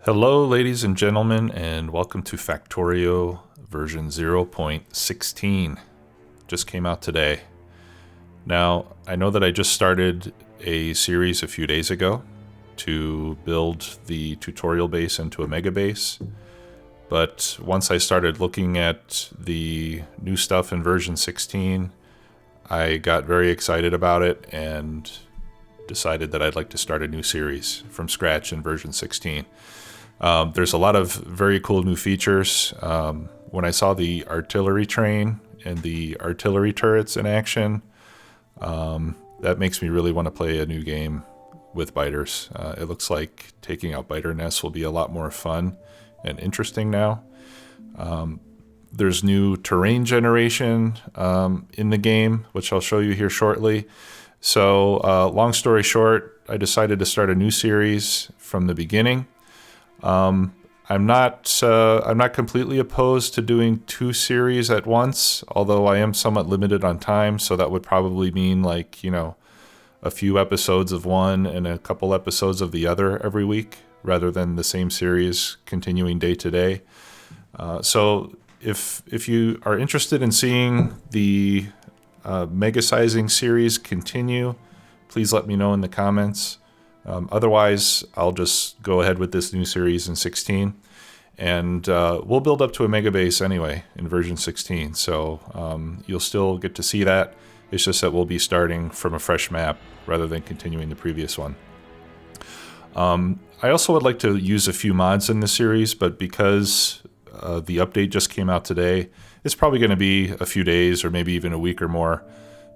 Hello, ladies and gentlemen, and welcome to Factorio version 0.16. Just came out today. Now, I know that I just started a series a few days ago to build the tutorial base into a mega base, but once I started looking at the new stuff in version 16, I got very excited about it and decided that I'd like to start a new series from scratch in version 16. There's a lot of very cool new features. When I saw the artillery train and the artillery turrets in action, that makes me really want to play a new game with biters. It looks like taking out biter nests will be a lot more fun and interesting now. There's new terrain generation in the game, which I'll show you here shortly. So long story short, I decided to start a new series from the beginning. I'm not completely opposed to doing two series at once, although I am somewhat limited on time, so that would probably mean a few episodes of one and a couple episodes of the other every week, rather than the same series continuing day to day. So if you are interested in seeing the mega sizing series continue, please let me know in the comments. Otherwise, I'll just go ahead with this new series in 16, and we'll build up to a mega base anyway in version 16, so you'll still get to see that. It's just that we'll be starting from a fresh map rather than continuing the previous one. I also would like to use a few mods in this series, but because the update just came out today, it's probably going to be a few days or maybe even a week or more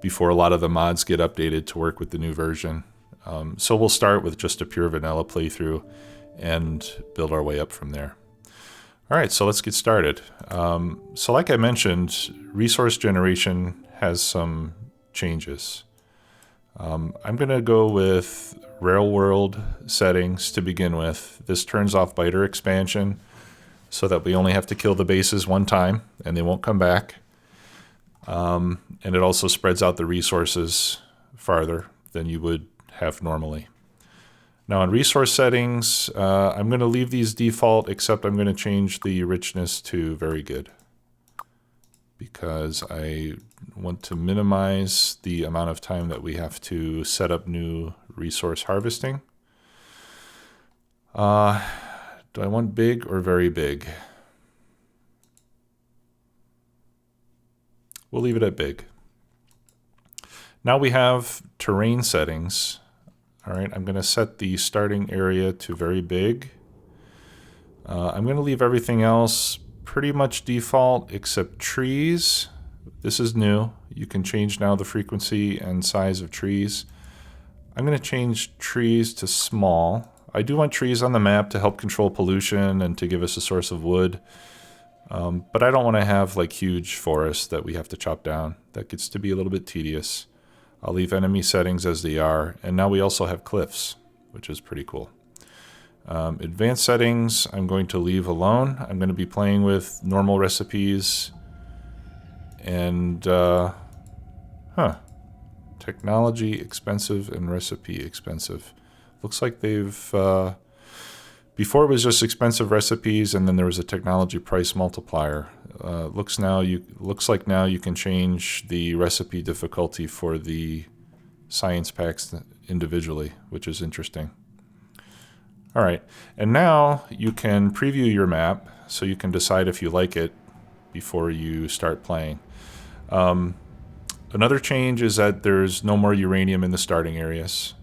before a lot of the mods get updated to work with the new version. So we'll start with just a pure vanilla playthrough and build our way up from there. All right, so let's get started. So like I mentioned, resource generation has some changes. I'm going to go with Rail World settings to begin with. This turns off biter expansion so that we only have to kill the bases one time and they won't come back. And it also spreads out the resources farther than you would have normally. Now in resource settings, I'm going to leave these default, except I'm going to change the richness to very good because I want to minimize the amount of time that we have to set up new resource harvesting. Do I want big or very big? We'll leave it at big. Now we have terrain settings. All right, I'm going to set the starting area to very big. I'm going to leave everything else pretty much default except trees. This is new. You can change now the frequency and size of trees. I'm going to change trees to small. I do want trees on the map to help control pollution and to give us a source of wood. But I don't want to have like huge forests that we have to chop down. That gets to be a little bit tedious. I'll leave enemy settings as they are, and now we also have cliffs, which is pretty cool. Advanced settings, I'm going to leave alone. I'm going to be playing with normal recipes and, technology expensive and recipe expensive. Looks like they've, before it was just expensive recipes and then there was a technology price multiplier. Looks like now you can change the recipe difficulty for the science packs individually, which is interesting. All right, and now you can preview your map so you can decide if you like it before you start playing. Another change is that there's no more uranium in the starting areas,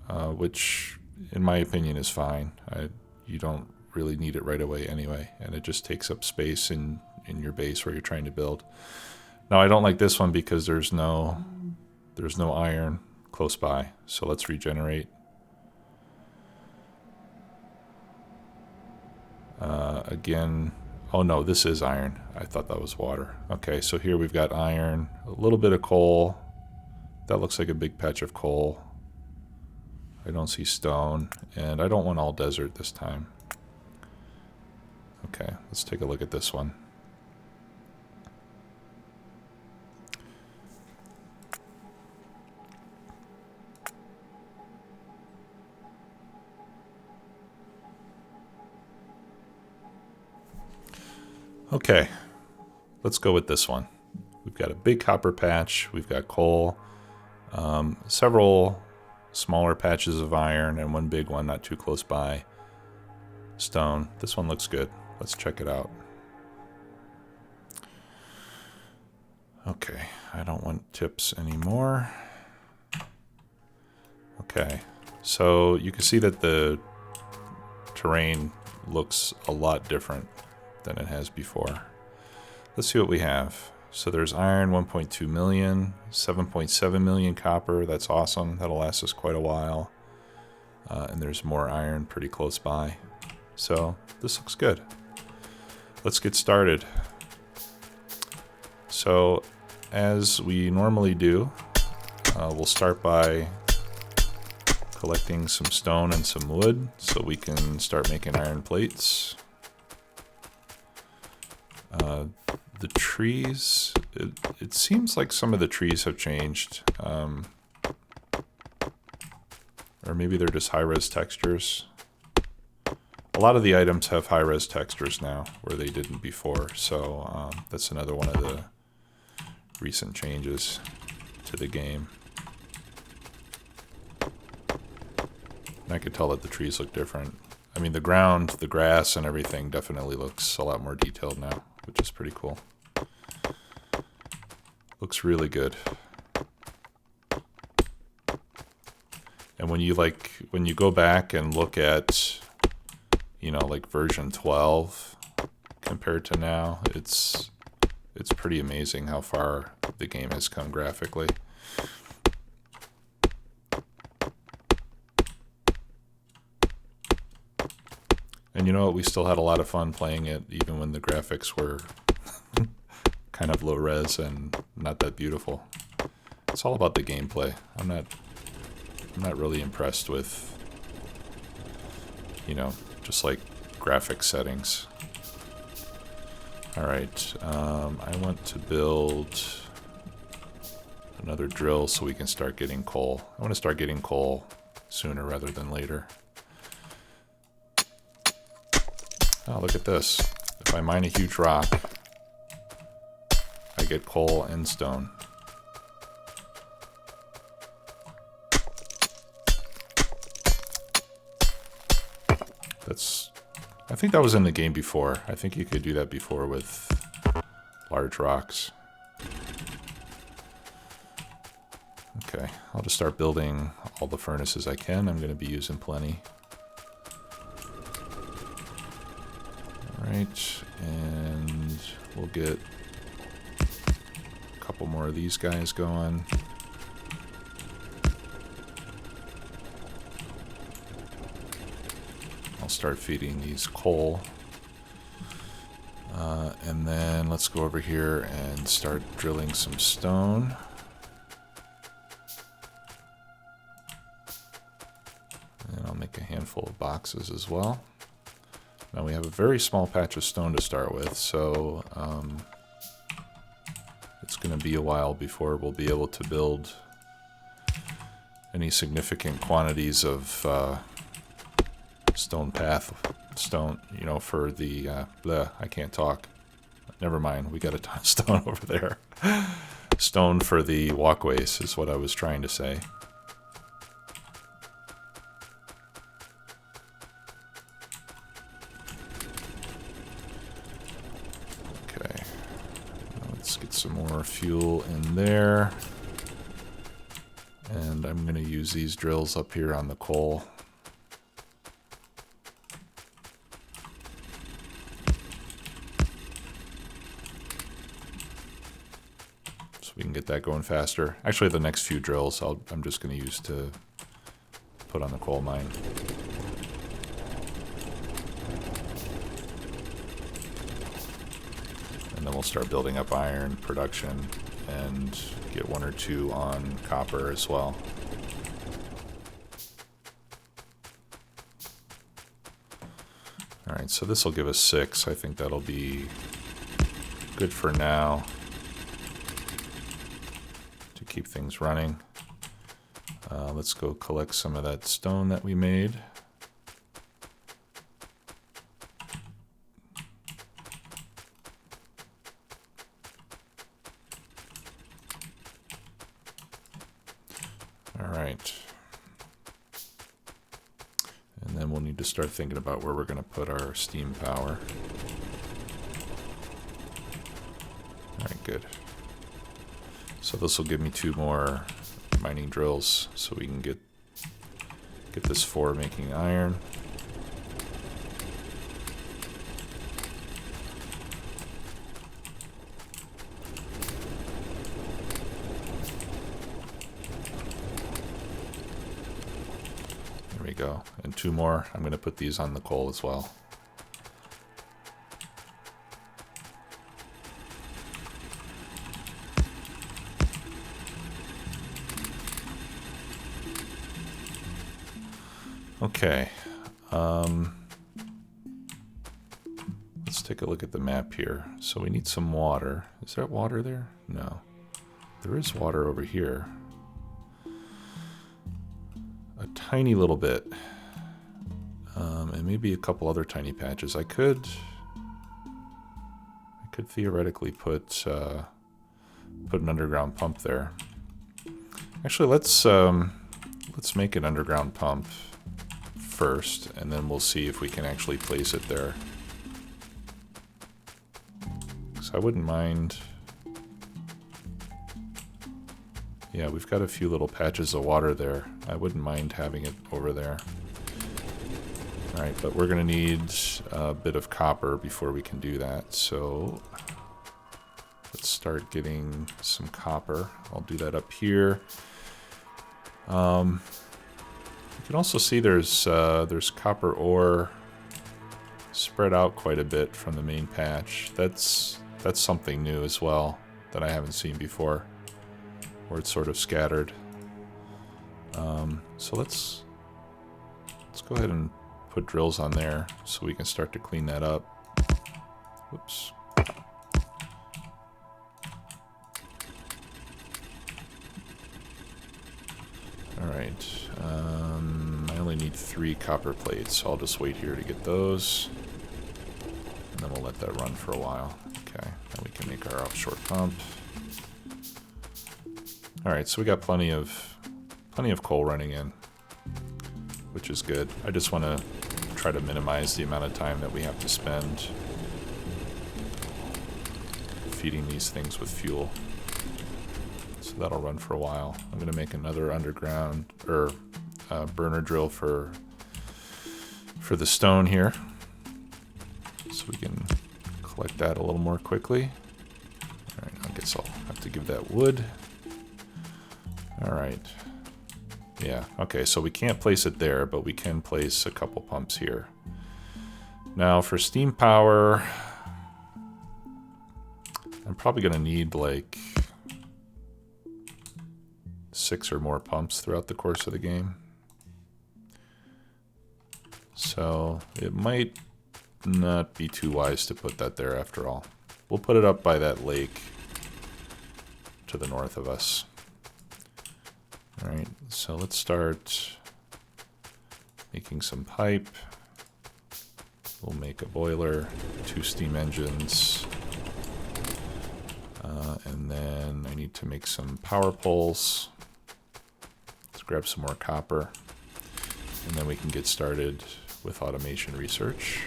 which in my opinion is fine. You don't really need it right away anyway, and it just takes up space in your base where you're trying to build. Now I don't like this one because there's no iron close by, so let's regenerate. Again, oh no, this is iron. I thought that was water. Okay, so here we've got iron, a little bit of coal. That looks like a big patch of coal. I don't see stone, and I don't want all desert this time. Okay, let's take a look at this one. Okay, let's go with this one. We've got a big copper patch, we've got coal, several smaller patches of iron, and one big one not too close by. Stone. This one looks good. Let's check it out. Okay, I don't want tips anymore. Okay, so you can see that the terrain looks a lot different than it has before. Let's see what we have. So there's iron, 1.2 million, 7.7 million copper. That's awesome. That'll last us quite a while. And there's more iron pretty close by. So this looks good. Let's get started. So as we normally do, we'll start by collecting some stone and some wood so we can start making iron plates. The trees, it seems like some of the trees have changed. Or maybe they're just high-res textures. A lot of the items have high-res textures now, where they didn't before. So that's another one of the recent changes to the game. And I could tell that the trees look different. I mean, the ground, the grass, and everything definitely looks a lot more detailed now, which is pretty cool. Looks really good. And when you go back and look at, you know, like version 12 compared to now, it's pretty amazing how far the game has come graphically. And you know what? We still had a lot of fun playing it, even when the graphics were kind of low res and not that beautiful. It's all about the gameplay. I'm not really impressed with, you know, just like graphic settings. All right, I want to build another drill so we can start getting coal. I want to start getting coal sooner rather than later. Oh, look at this. If I mine a huge rock, I get coal and stone. I think that was in the game before. I think you could do that before with large rocks. Okay, I'll just start building all the furnaces I can. I'm going to be using plenty. Alright, and we'll get a couple more of these guys going. I'll start feeding these coal. And then let's go over here and start drilling some stone. And I'll make a handful of boxes as well. Now we have a very small patch of stone to start with, so it's going to be a while before we'll be able to build any significant quantities of stone stone, you know, for the, I can't talk. Never mind, we got a ton of stone over there. Stone for the walkways is what I was trying to say. Okay, let's get some more fuel in there. And I'm going to use these drills up here on the coal. We can get that going faster. Actually, the next few drills I'm just going to use to put on the coal mine. And then we'll start building up iron production and get 1 or 2 on copper as well. Alright, so this will give us 6. I think that'll be good for now. Keep things running. Let's go collect some of that stone that we made. right. And then we'll need to start thinking about where we're going to put our steam power. All right, good. So this will give me 2 more mining drills so we can get this 4 making iron. There we go. And 2 more. I'm going to put these on the coal as well. Okay, let's take a look at the map here. So we need some water. Is there water there? No. There is water over here. A tiny little bit. And maybe a couple other tiny patches. I could theoretically put an underground pump there. Actually, let's make an underground pump first, and then we'll see if we can actually place it there. So I wouldn't mind. Yeah, we've got a few little patches of water there. I wouldn't mind having it over there. All right, but we're going to need a bit of copper before we can do that. So let's start getting some copper. I'll do that up here. You can also see there's copper ore spread out quite a bit from the main patch. That's something new as well that I haven't seen before, where it's sort of scattered. So let's go ahead and put drills on there so we can start to clean that up. Whoops. Alright, I only need 3 copper plates, so I'll just wait here to get those. And then we'll let that run for a while. Okay, then we can make our offshore pump. Alright, so we got plenty of coal running in, which is good. I just want to try to minimize the amount of time that we have to spend feeding these things with fuel. So that'll run for a while. I'm going to make another underground or burner drill for the stone here, so we can collect that a little more quickly. All right, I guess I'll have to give that wood. All right. Yeah, okay, so we can't place it there, but we can place a couple pumps here. Now for steam power, I'm probably going to need like 6 or more pumps throughout the course of the game. So it might not be too wise to put that there after all. We'll put it up by that lake to the north of us. All right, so let's start making some pipe. We'll make a boiler, 2 steam engines, and then I need to make some power poles. Let's grab some more copper, and then we can get started with automation research.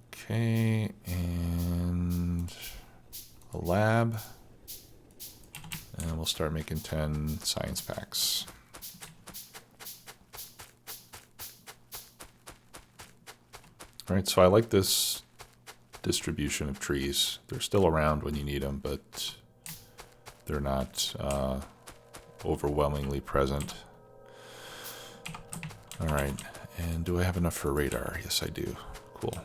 Okay, and a lab, and we'll start making 10 science packs. All right, so I like this distribution of trees. They're still around when you need them, but they're not overwhelmingly present. All right, and do I have enough for radar? Yes, I do. Cool.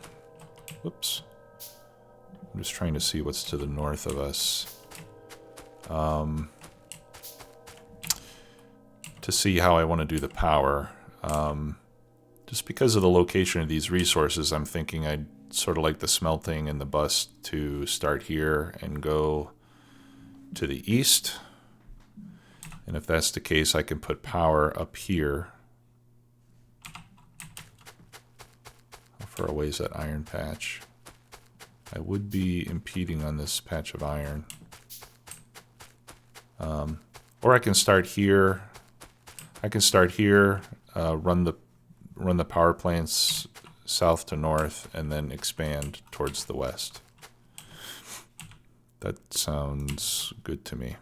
Whoops. I'm just trying to see what's to the north of us. To see how I want to do the power. Just because of the location of these resources, I'm thinking I'd sort of like the smelting and the bust to start here and go to the east. And if that's the case, I can put power up here. How far away is that iron patch? I would be impeding on this patch of iron. Or I can start here. I can start here, run the power plants south to north, and then expand towards the west. That sounds good to me.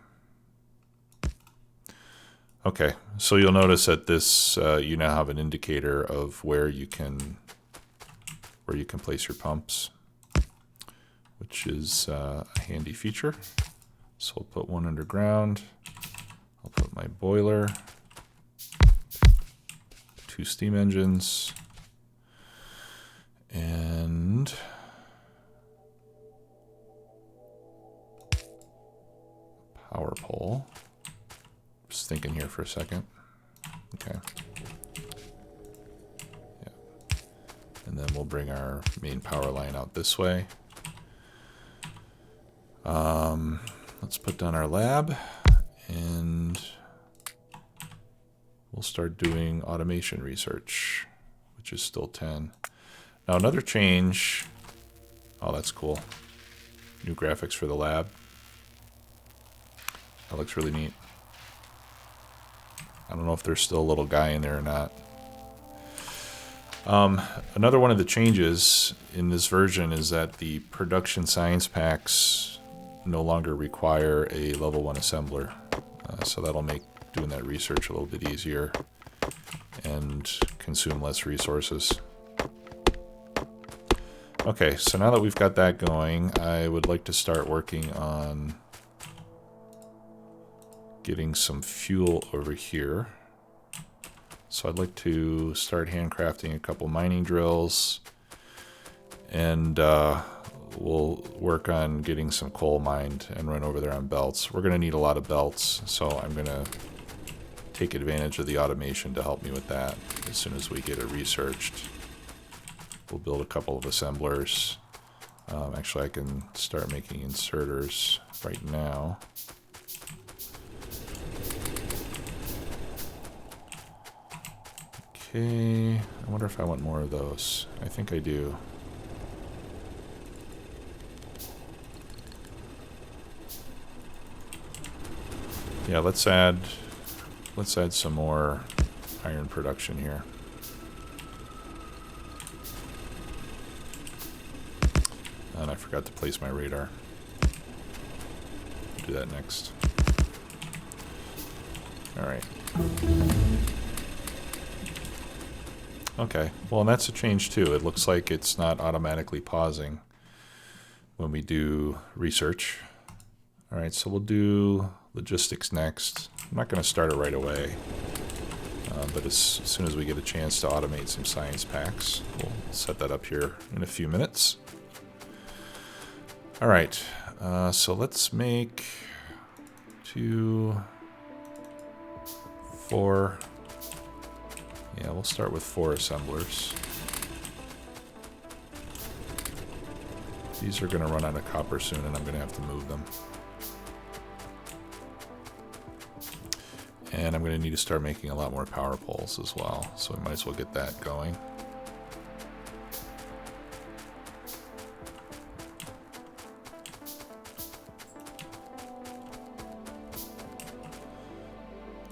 Okay, so you'll notice that this you now have an indicator of where you can place your pumps, which is a handy feature. So I'll put one underground. I'll put my boiler, 2 steam engines, and power pole. Just thinking here for a second. Okay. Yeah. And then we'll bring our main power line out this way. Let's put down our lab, and we'll start doing automation research, which is still 10. Now another change. Oh, that's cool. New graphics for the lab. That looks really neat. I don't know if there's still a little guy in there or not. Another one of the changes in this version is that the production science packs no longer require a level 1 assembler. So that'll make doing that research a little bit easier and consume less resources. Okay, so now that we've got that going, I would like to start working on getting some fuel over here. So I'd like to start handcrafting a couple mining drills, and we'll work on getting some coal mined and run over there on belts. We're going to need a lot of belts, so I'm going to take advantage of the automation to help me with that. As soon as we get it researched, we'll build a couple of assemblers. Actually, I can start making inserters right now. Okay, I wonder if I want more of those. I think I do. Yeah, let's add some more iron production here. And I forgot to place my radar. Do that next. All right. Okay, well, and that's a change too. It looks like it's not automatically pausing when we do research. All right, so we'll do logistics next. I'm not going to start it right away, but as soon as we get a chance to automate some science packs, we'll set that up here in a few minutes. All right, so let's make 2, 4. Yeah, we'll start with 4 assemblers. These are going to run out of copper soon, and I'm going to have to move them. And I'm going to need to start making a lot more power poles as well, so we might as well get that going.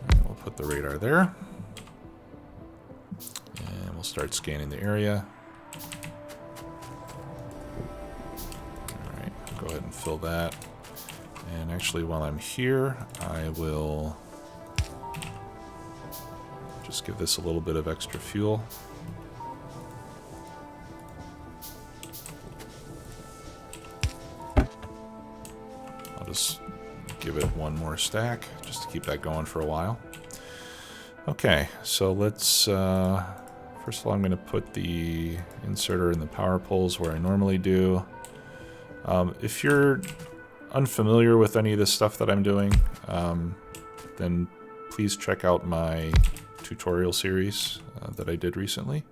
And we'll put the radar there. And we'll start scanning the area. Alright, go ahead and fill that. And actually, while I'm here, I will just give this a little bit of extra fuel. I'll just give it one more stack just to keep that going for a while. Okay, so let's first of all, I'm going to put the inserter in the power poles where I normally do. If you're unfamiliar with any of this stuff that I'm doing, then please check out my tutorial series that I did recently,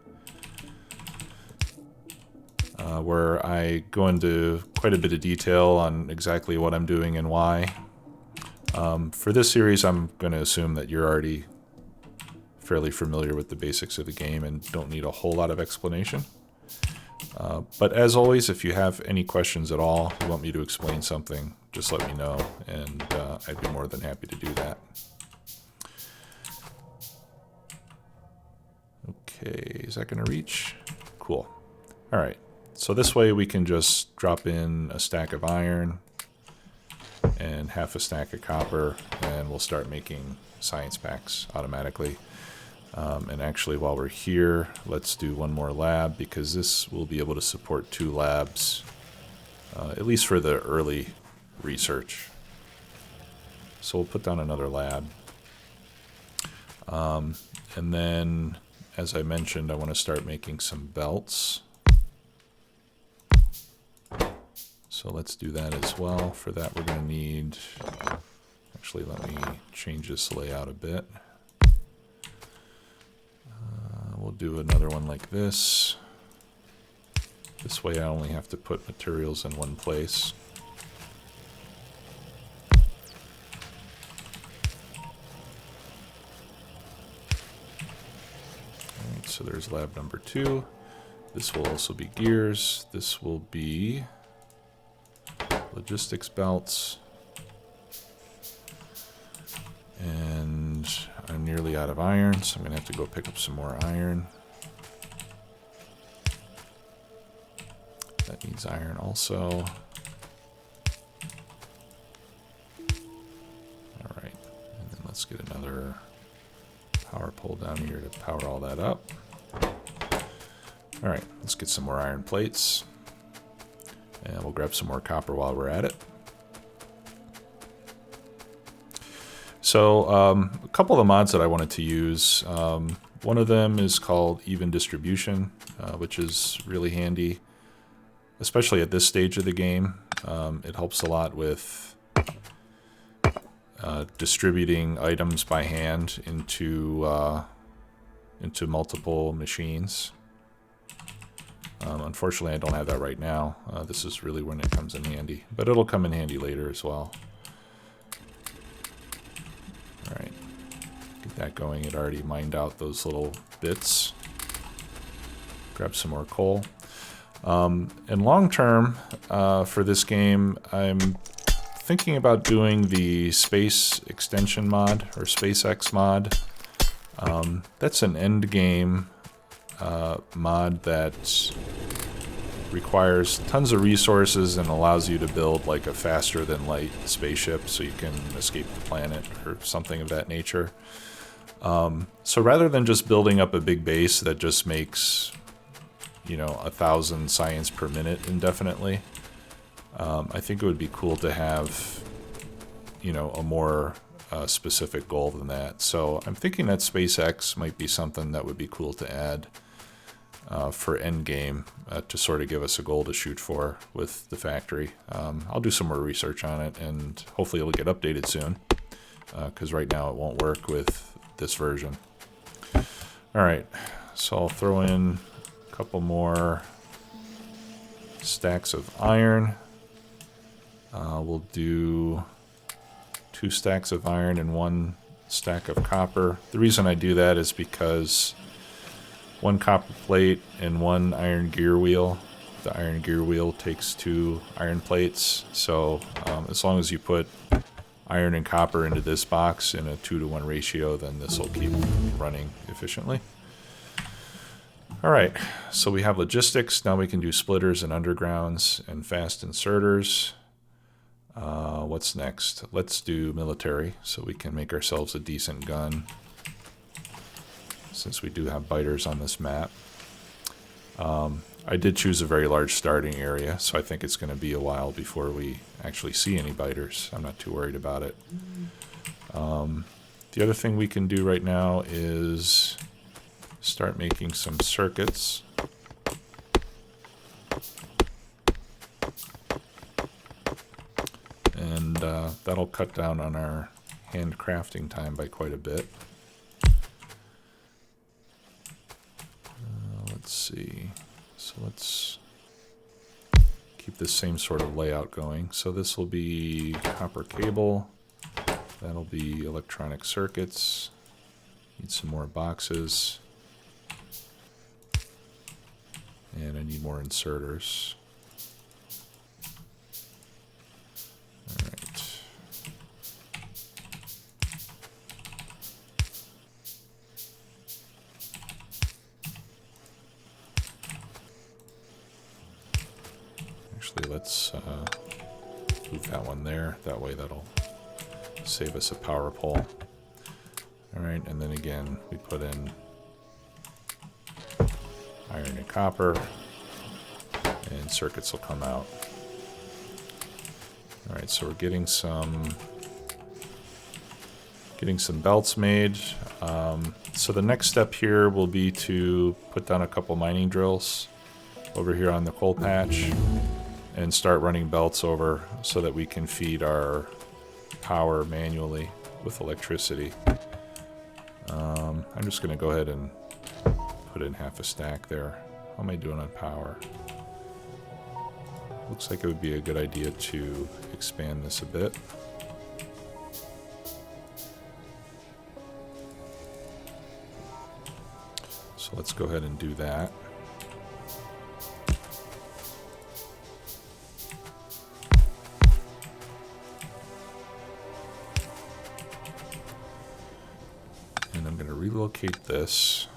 where I go into quite a bit of detail on exactly what I'm doing and why. For this series, I'm going to assume that you're already fairly familiar with the basics of the game and don't need a whole lot of explanation. But as always, if you have any questions at all, you want me to explain something, just let me know, and I'd be more than happy to do that. Okay, is that going to reach? Cool. All right, so this way we can just drop in a stack of iron and half a stack of copper, and we'll start making science packs automatically. And actually, while we're here, let's do one more lab, because this will be able to support 2 labs, at least for the early research. So we'll put down another lab. And then, as I mentioned, I want to start making some belts. So let's do that as well. For that, we're going to need... Actually, let me change this layout a bit. We'll do another one like this. This way I only have to put materials in one place. Alright, so there's lab number 2. This will also be gears. This will be logistics belts. And I'm nearly out of iron, so I'm going to have to go pick up some more iron. That needs iron also. Alright, and then let's get another power pole down here to power all that up. Alright, let's get some more iron plates. And we'll grab some more copper while we're at it. So a couple of the mods that I wanted to use, one of them is called even distribution, which is really handy, especially at this stage of the game. It helps a lot with distributing items by hand into multiple machines. Unfortunately, I don't have that right now. This is really when it comes in handy, but it'll come in handy later as well. Alright, get that going. It already mined out those little bits. Grab some more coal. And long term, for this game, I'm thinking about doing the space extension mod, or SpaceX mod. That's an end game mod that requires tons of resources and allows you to build like a faster than light spaceship so you can escape the planet or something of that nature. So rather than just building up a big base that just makes, you know, 1,000 science per minute indefinitely, I think it would be cool to have, you know, a more specific goal than that. So I'm thinking that SpaceX might be something that would be cool to add for endgame to sort of give us a goal to shoot for with the factory. I'll do some more research on it, and hopefully it'll get updated soon, because right now it won't work with this version. Alright, so I'll throw in a couple more stacks of iron. We'll do 2 stacks of iron and 1 stack of copper. The reason I do that is because 1 copper plate and 1 iron gear wheel. The iron gear wheel takes 2 iron plates, so as long as you put iron and copper into this box in a 2-to-1 ratio, then this will keep running efficiently. Alright, so we have logistics. Now we can do splitters and undergrounds and fast inserters. What's next? Let's do military, so we can make ourselves a decent gun, since we do have biters on this map. I did choose a very large starting area, so I think it's going to be a while before we actually see any biters. I'm not too worried about it. The other thing we can do right now is start making some circuits. And that'll cut down on our hand crafting time by quite a bit. Let's see. So let's keep the same sort of layout going. So this will be copper cable. That'll be electronic circuits. Need some more boxes. And I need more inserters. Alright. let's move that one there. That way that'll save us a power pole. All right, and then again, we put in iron and copper, and circuits will come out. All right, so we're getting some belts made. So the next step here will be to put down a couple mining drills over here on the coal patch and start running belts over so that we can feed our power manually with electricity. I'm just going to go ahead and put in half a stack there. How am I doing on power? Looks like it would be a good idea to expand this a bit. So let's go ahead and do that. And I'm going to relocate this.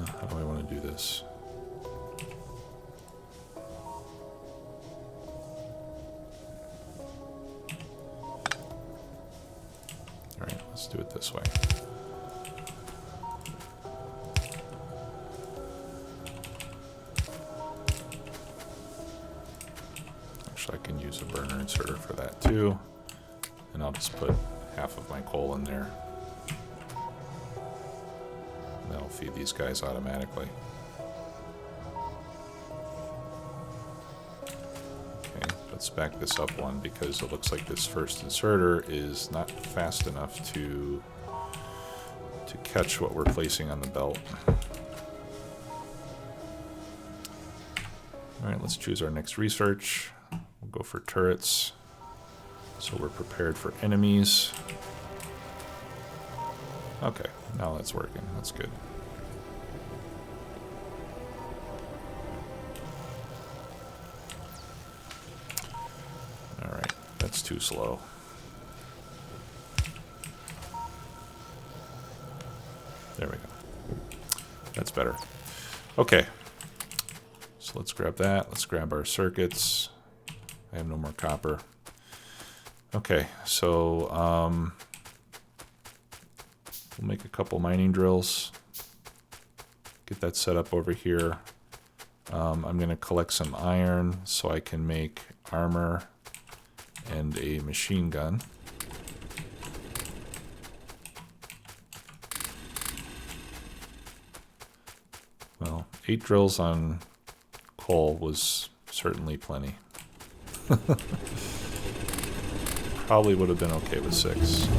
How do I want to do this? All right, let's do it this way. Actually, I can use a burner inserter for that too. And I'll just put half of my coal in there. That'll feed these guys automatically. Okay, let's back this up one because it looks like this first inserter is not fast enough to catch what we're placing on the belt. Alright, let's choose our next research. We'll go for turrets. So we're prepared for enemies. Okay, now that's working. That's good. Alright, that's too slow. There we go. That's better. Okay. So let's grab that. Let's grab our circuits. I have no more copper. Okay, so we'll make a couple mining drills. Get that set up over here. I'm going to collect some iron so I can make armor and a machine gun. Well, 8 drills on coal was certainly plenty. Probably would have been okay with 6.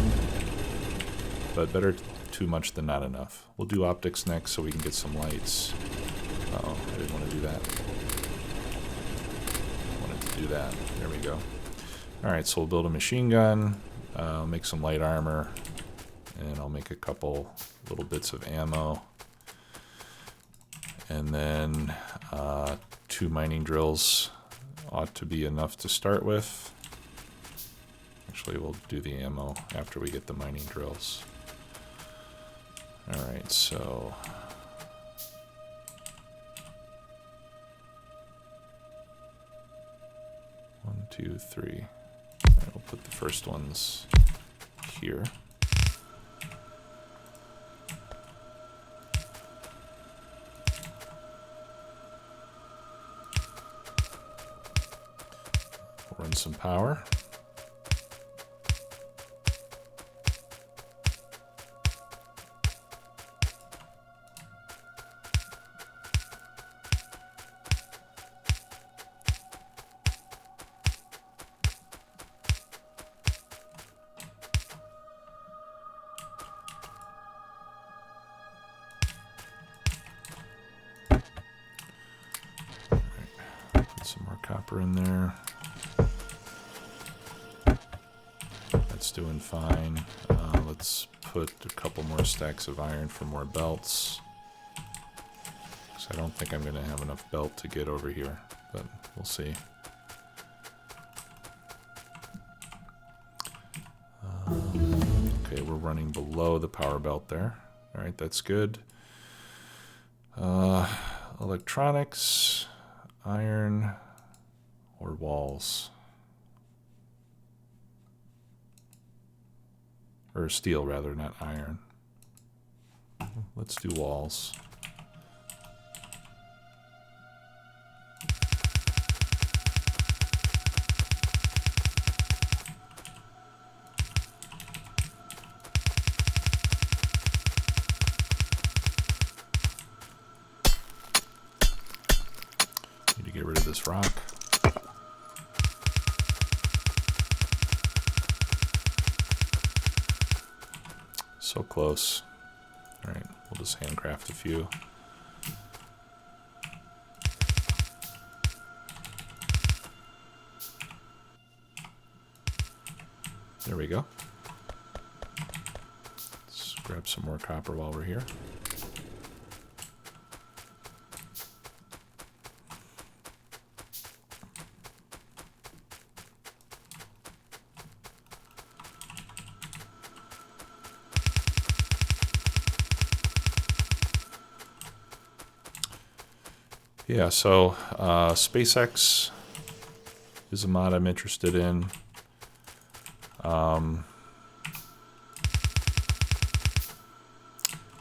But better too much than not enough. We'll do optics next so we can get some lights. Uh-oh, I didn't want to do that. I wanted to do that. There we go. Alright, so we'll build a machine gun, make some light armor, and I'll make a couple little bits of ammo. And then 2 mining drills ought to be enough to start with. Actually, we'll do the ammo after we get the mining drills. Alright, so... 1, 2, 3. Alright, we'll put the first ones here. We'll run some power. Some more copper in there. That's doing fine. Let's put a couple more stacks of iron for more belts. Because I don't think I'm going to have enough belt to get over here, but we'll see. Okay, we're running below the power belt there. Alright, that's good. Electronics, iron, or walls. Or steel, rather, not iron. Let's do walls. Need to get rid of this rock. So close. All right, we'll just handcraft a few. There we go. Let's grab some more copper while we're here. Yeah, so SpaceX is a mod I'm interested in.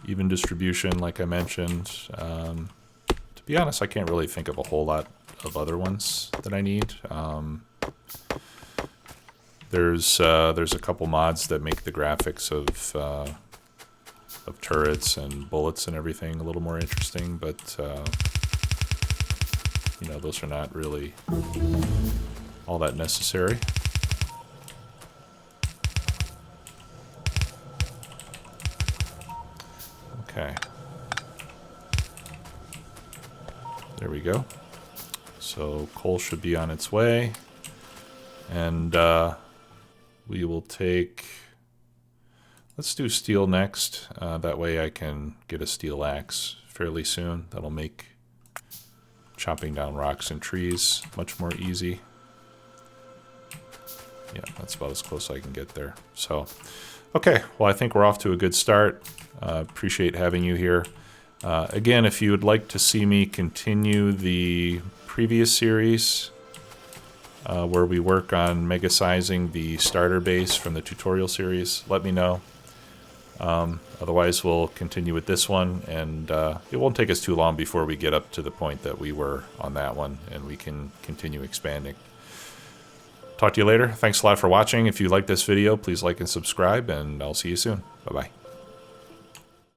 Even distribution, like I mentioned. To be honest, I can't really think of a whole lot of other ones that I need. There's a couple mods that make the graphics of turrets and bullets and everything a little more interesting, but you know, those are not really all that necessary. Okay. There we go. So coal should be on its way. And we will take... Let's do steel next. That way I can get a steel axe fairly soon. That'll make chopping down rocks and trees much more easy. Yeah, that's about as close as I can get there. So, okay, well, I think we're off to a good start. Appreciate having you here. Again, if you would like to see me continue the previous series where we work on mega-sizing the starter base from the tutorial series, let me know. Otherwise, we'll continue with this one, and it won't take us too long before we get up to the point that we were on that one, and we can continue expanding. Talk to you later. Thanks a lot for watching. If you like this video, please like and subscribe, and I'll see you soon. Bye-bye.